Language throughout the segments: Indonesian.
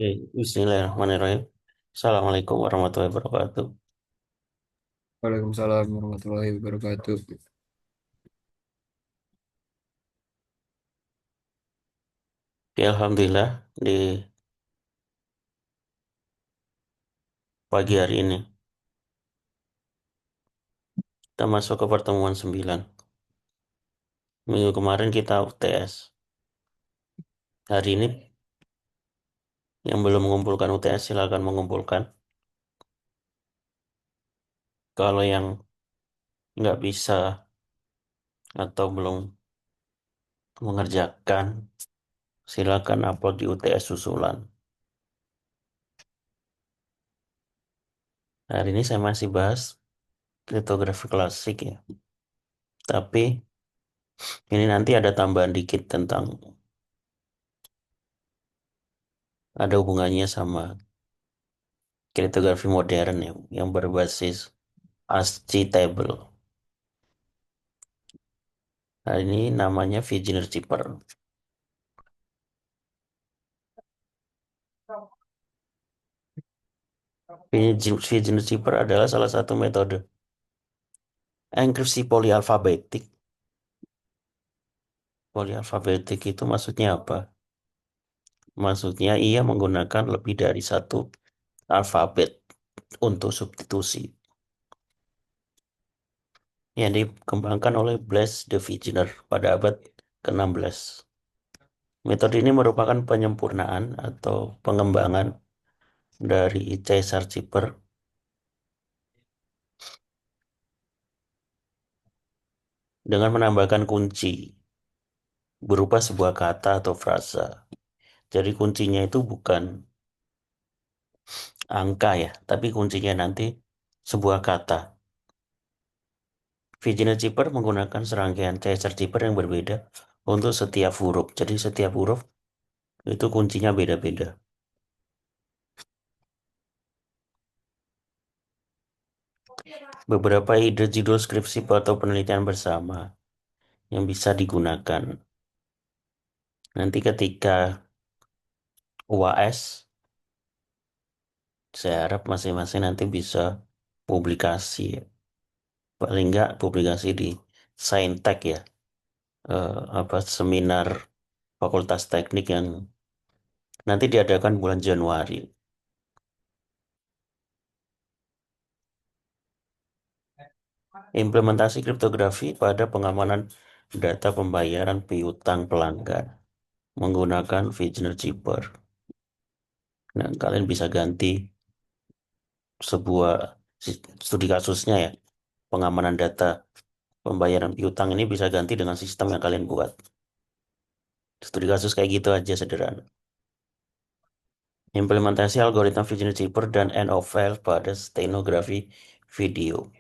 Oke, Bismillahirrahmanirrahim. Assalamualaikum warahmatullahi wabarakatuh. Waalaikumsalam warahmatullahi wabarakatuh. Ya, Alhamdulillah di pagi hari ini kita masuk ke pertemuan 9. Minggu kemarin kita UTS. Hari ini yang belum mengumpulkan UTS silakan mengumpulkan. Kalau yang nggak bisa atau belum mengerjakan, silakan upload di UTS susulan. Hari ini saya masih bahas kriptografi klasik ya. Tapi ini nanti ada tambahan dikit tentang ada hubungannya sama kriptografi modern yang berbasis ASCII table. Nah, ini namanya Vigener Cheaper. Vigener Cheaper adalah salah satu metode enkripsi polialfabetik. Polialfabetik itu maksudnya apa? Maksudnya ia menggunakan lebih dari satu alfabet untuk substitusi yang dikembangkan oleh Blaise de Vigenère pada abad ke-16. Metode ini merupakan penyempurnaan atau pengembangan dari Caesar Cheaper dengan menambahkan kunci berupa sebuah kata atau frasa. Jadi kuncinya itu bukan angka ya, tapi kuncinya nanti sebuah kata. Virginia Cheaper menggunakan serangkaian Caesar Cheaper yang berbeda untuk setiap huruf. Jadi setiap huruf itu kuncinya beda-beda. Beberapa ide judul skripsi atau penelitian bersama yang bisa digunakan. Nanti ketika UAS, saya harap masing-masing nanti bisa publikasi ya. Paling nggak publikasi di Saintek ya. Apa seminar Fakultas Teknik yang nanti diadakan bulan Januari. Implementasi kriptografi pada pengamanan data pembayaran piutang pelanggan menggunakan Vigener Cheaper. Nah, kalian bisa ganti sebuah studi kasusnya ya. Pengamanan data pembayaran piutang ini bisa ganti dengan sistem yang kalian buat. Studi kasus kayak gitu aja sederhana. Implementasi algoritma Vigener Cheaper dan end-of-file pada stenografi video.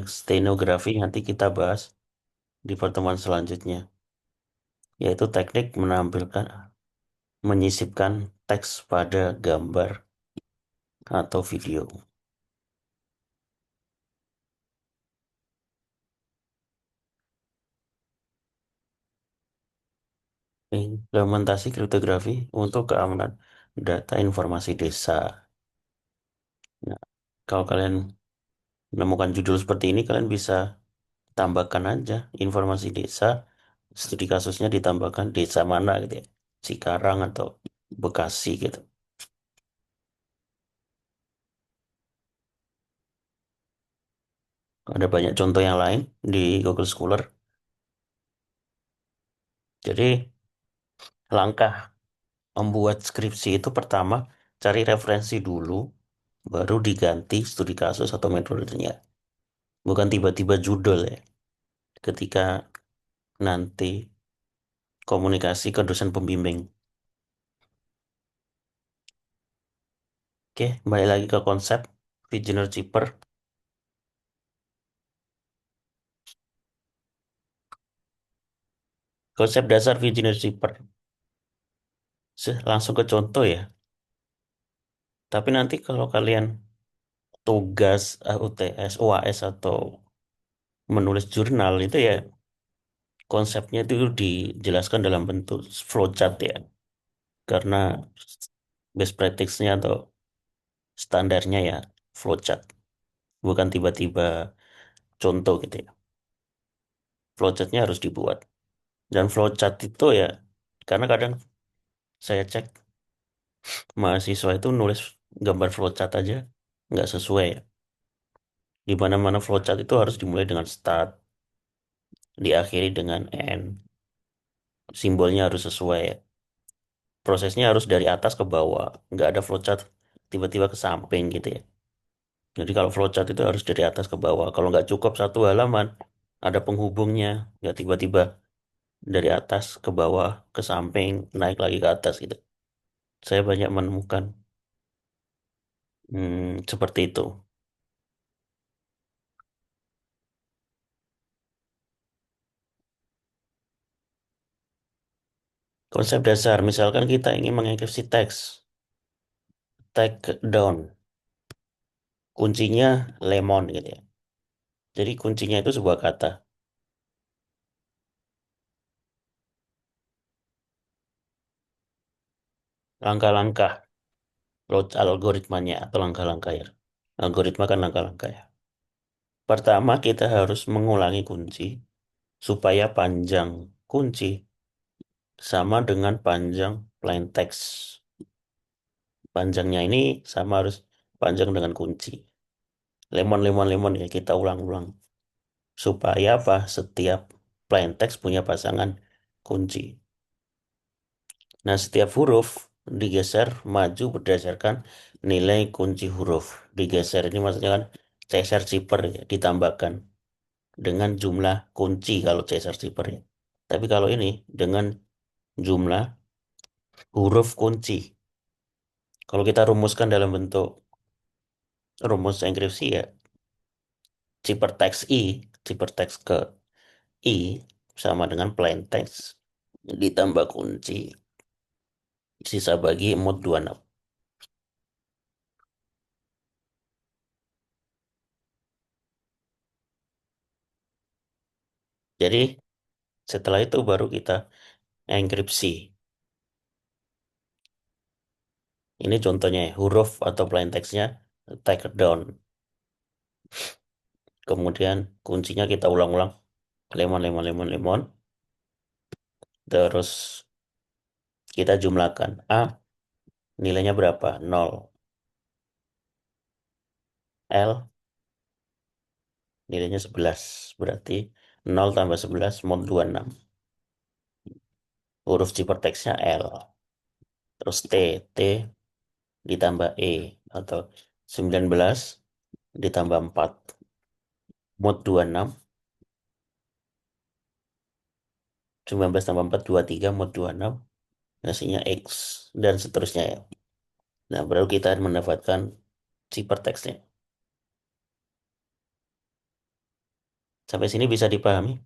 Stenografi nanti kita bahas di pertemuan selanjutnya, yaitu teknik menyisipkan teks pada gambar atau video. Implementasi kriptografi untuk keamanan data informasi desa. Nah, kalau kalian menemukan judul seperti ini, kalian bisa tambahkan aja informasi desa, studi kasusnya ditambahkan desa mana gitu ya, Cikarang atau Bekasi gitu. Ada banyak contoh yang lain di Google Scholar. Jadi langkah membuat skripsi itu pertama cari referensi dulu, baru diganti studi kasus atau metodenya. Bukan tiba-tiba judul ya. Ketika nanti komunikasi ke dosen pembimbing. Oke, balik lagi ke konsep Vigener Cheaper. Konsep dasar Vigener Cheaper. Langsung ke contoh ya. Tapi nanti kalau kalian tugas UTS, UAS atau menulis jurnal itu ya konsepnya itu dijelaskan dalam bentuk flowchart ya. karena best practice-nya atau standarnya ya flowchart, bukan tiba-tiba contoh gitu ya. Flowchart-nya harus dibuat. Dan flowchart itu ya, karena kadang saya cek mahasiswa itu nulis gambar flowchart aja nggak sesuai ya. Di mana-mana flowchart itu harus dimulai dengan start, diakhiri dengan end. Simbolnya harus sesuai ya. Prosesnya harus dari atas ke bawah. Nggak ada flowchart tiba-tiba ke samping gitu ya. Jadi kalau flowchart itu harus dari atas ke bawah. Kalau nggak cukup satu halaman, ada penghubungnya. Nggak tiba-tiba dari atas ke bawah, ke samping, naik lagi ke atas gitu. Saya banyak menemukan seperti itu. Konsep dasar, misalkan kita ingin mengenkripsi teks, take down, kuncinya lemon gitu ya. Jadi kuncinya itu sebuah kata. Langkah-langkah, algoritmanya atau langkah-langkah ya. Algoritma kan langkah-langkah ya. Pertama, kita harus mengulangi kunci supaya panjang kunci sama dengan panjang plain text. Panjangnya ini sama harus panjang dengan kunci. Lemon, lemon, lemon ya, kita ulang-ulang. Supaya apa? Setiap plain text punya pasangan kunci. Nah, setiap huruf digeser maju berdasarkan nilai kunci huruf. Digeser ini maksudnya kan Caesar Zipper ya, ditambahkan dengan jumlah kunci kalau Caesar Zipper ya. Tapi kalau ini dengan jumlah huruf kunci. Kalau kita rumuskan dalam bentuk rumus enkripsi ya, ciphertext I, ciphertext ke I sama dengan plain text ditambah kunci sisa bagi mod 26. Jadi setelah itu baru kita enkripsi. Ini contohnya ya, huruf atau plain text-nya take down. Kemudian kuncinya kita ulang-ulang. Lemon, lemon, lemon, lemon. Terus kita jumlahkan. A nilainya berapa? 0. L nilainya 11. Berarti 0 tambah 11 mod 26. Huruf ciphertextnya L. Terus T ditambah E. Atau 19 ditambah 4. Mod 26. 19 tambah 4, 23. Mod 26. Hasilnya X. Dan seterusnya ya. Nah, baru kita mendapatkan ciphertextnya. Sampai sini bisa dipahami?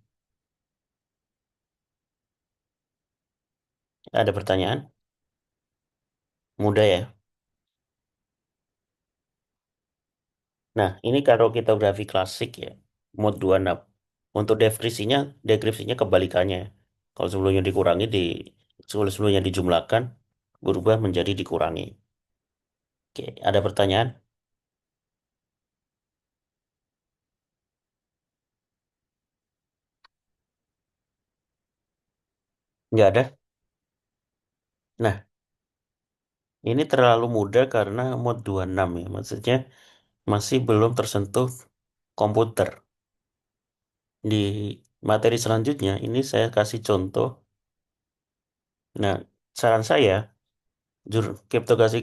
Ada pertanyaan? Mudah ya? Nah, ini kartografi klasik ya. Mod 26. Untuk deskripsinya kebalikannya. Kalau sebelumnya dikurangi, sebelumnya dijumlahkan, berubah menjadi dikurangi. Oke, ada pertanyaan? Nggak ada? Nah, ini terlalu mudah karena mod 26 ya. Maksudnya masih belum tersentuh komputer. Di materi selanjutnya, ini saya kasih contoh. Nah, saran saya, kriptografi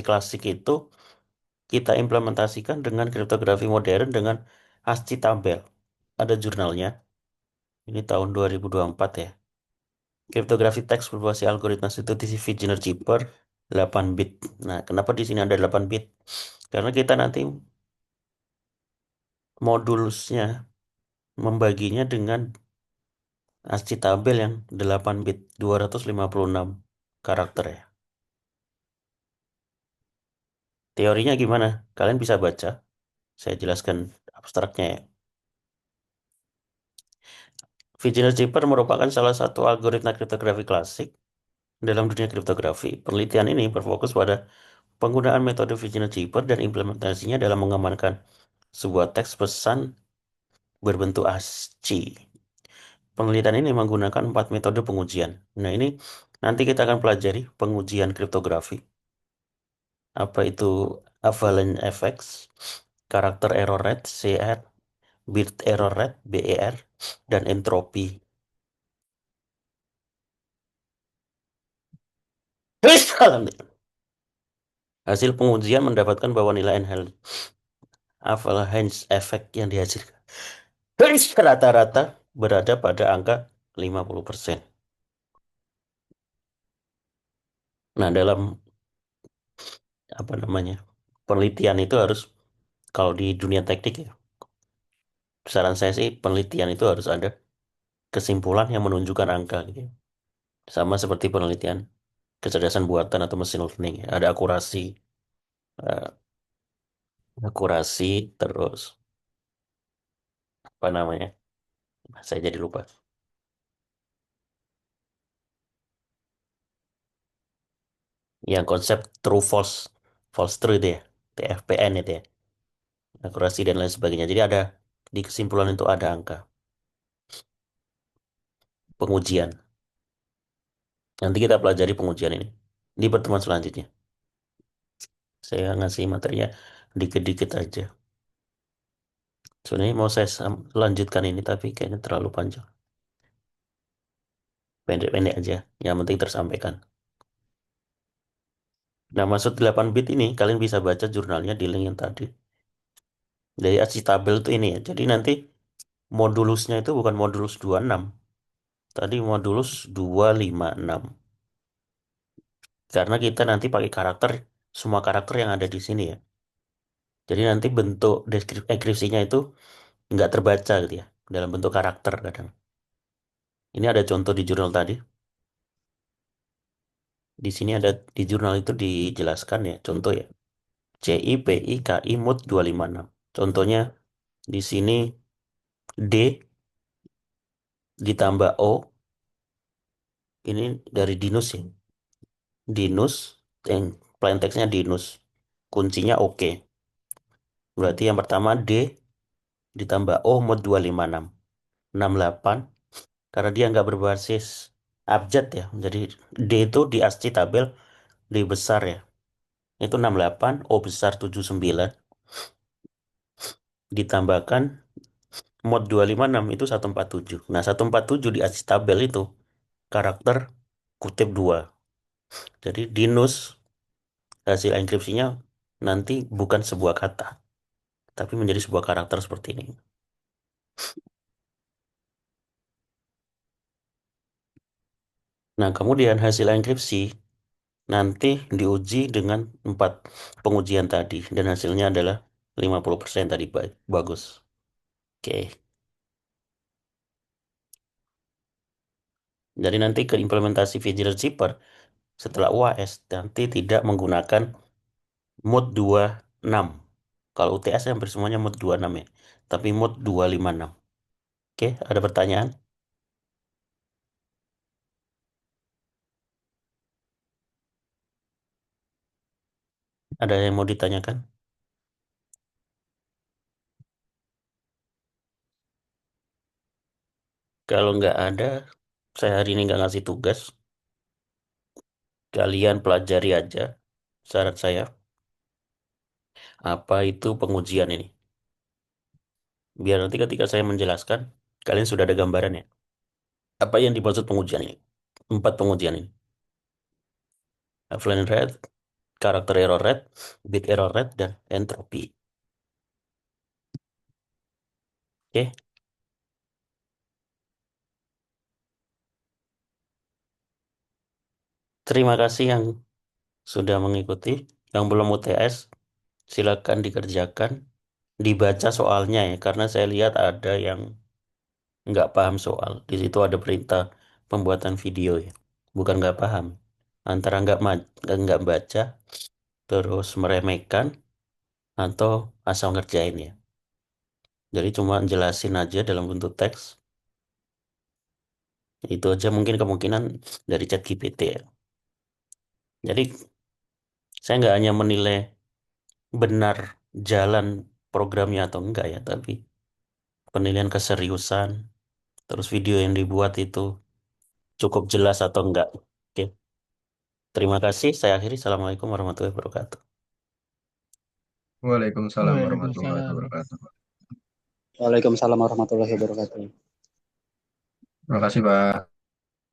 klasik itu kita implementasikan dengan kriptografi modern dengan ASCII tabel. Ada jurnalnya. Ini tahun 2024 ya. Kriptografi teks berbasis algoritma substitusi Fitchner-Zipper 8 bit. Nah, kenapa di sini ada 8 bit? Karena kita nanti modulsnya membaginya dengan ASCII tabel yang 8 bit, 256 karakter ya. Teorinya gimana? Kalian bisa baca. Saya jelaskan abstraknya ya. Fitchner-Zipper merupakan salah satu algoritma kriptografi klasik. dalam dunia kriptografi. Penelitian ini berfokus pada penggunaan metode Virginia Zipper dan implementasinya dalam mengamankan sebuah teks pesan berbentuk ASCII. Penelitian ini menggunakan 4 metode pengujian. Nah, ini nanti kita akan pelajari pengujian kriptografi. Apa itu avalanche effects, karakter error rate, CR, bit error rate, BER, dan entropi. Hasil pengujian mendapatkan bahwa nilai avalanche effect yang dihasilkan rata-rata berada pada angka 50%. Nah, dalam apa namanya penelitian itu harus, kalau di dunia teknik ya, saran saya sih penelitian itu harus ada kesimpulan yang menunjukkan angka gitu ya. Sama seperti penelitian kecerdasan buatan atau mesin learning ya. Ada eh, akurasi terus apa namanya? Saya jadi lupa. Yang konsep true false, false true itu ya, TFPN itu ya, akurasi dan lain sebagainya. Jadi ada di kesimpulan itu ada angka pengujian. Nanti kita pelajari pengujian ini di pertemuan selanjutnya. Saya ngasih materinya dikit-dikit aja. Sebenarnya mau saya lanjutkan ini tapi kayaknya terlalu panjang. Pendek-pendek aja. Yang penting tersampaikan. Nah, maksud 8 bit ini kalian bisa baca jurnalnya di link yang tadi. Dari tabel itu ini ya. Jadi nanti modulusnya itu bukan modulus 26. Tadi modulus 256. Karena kita nanti pakai karakter, semua karakter yang ada di sini ya. Jadi nanti bentuk deskripsinya itu nggak terbaca gitu ya. Dalam bentuk karakter kadang. Ini ada contoh di jurnal tadi. Di sini ada di jurnal itu dijelaskan ya. Contoh ya. CIPI Mood 256. Contohnya di sini D ditambah O, ini dari Dinus ya. Dinus, yang plain text-nya Dinus. Kuncinya oke. Berarti yang pertama D ditambah O mod 256. 68, karena dia nggak berbasis abjad ya. Jadi D itu di ASCII tabel D besar ya. Itu 68, O besar 79. Ditambahkan mod 256 itu 147. Nah, 147 di ASCII tabel itu karakter kutip 2. Jadi Dinus hasil enkripsinya nanti bukan sebuah kata, tapi menjadi sebuah karakter seperti ini. Nah, kemudian hasil enkripsi nanti diuji dengan 4 pengujian tadi, dan hasilnya adalah 50% tadi. Baik, bagus. Oke. Jadi nanti ke implementasi Fidget Zipper setelah UAS nanti tidak menggunakan mod 26. Kalau UTS hampir semuanya mod 26 ya, tapi mod 256. Oke, ada pertanyaan? Ada yang mau ditanyakan? Kalau nggak ada, saya hari ini nggak ngasih tugas. Kalian pelajari aja. Syarat saya, apa itu pengujian ini? Biar nanti ketika saya menjelaskan, kalian sudah ada gambaran ya. Apa yang dimaksud pengujian ini? 4 pengujian ini. Offline rate, karakter error rate, bit error rate, dan entropi. Oke, terima kasih yang sudah mengikuti. Yang belum UTS, silakan dikerjakan. Dibaca soalnya ya, karena saya lihat ada yang nggak paham soal. Di situ ada perintah pembuatan video ya. Bukan nggak paham. Antara nggak baca, terus meremehkan, atau asal ngerjain ya. Jadi cuma jelasin aja dalam bentuk teks. Itu aja mungkin kemungkinan dari chat GPT ya. Jadi saya nggak hanya menilai benar jalan programnya atau enggak ya, tapi penilaian keseriusan, terus video yang dibuat itu cukup jelas atau enggak. Oke, terima kasih. Saya akhiri. Assalamualaikum warahmatullahi wabarakatuh. Waalaikumsalam warahmatullahi Waalaikumsalam. wabarakatuh. Waalaikumsalam warahmatullahi wabarakatuh. Terima kasih, Pak.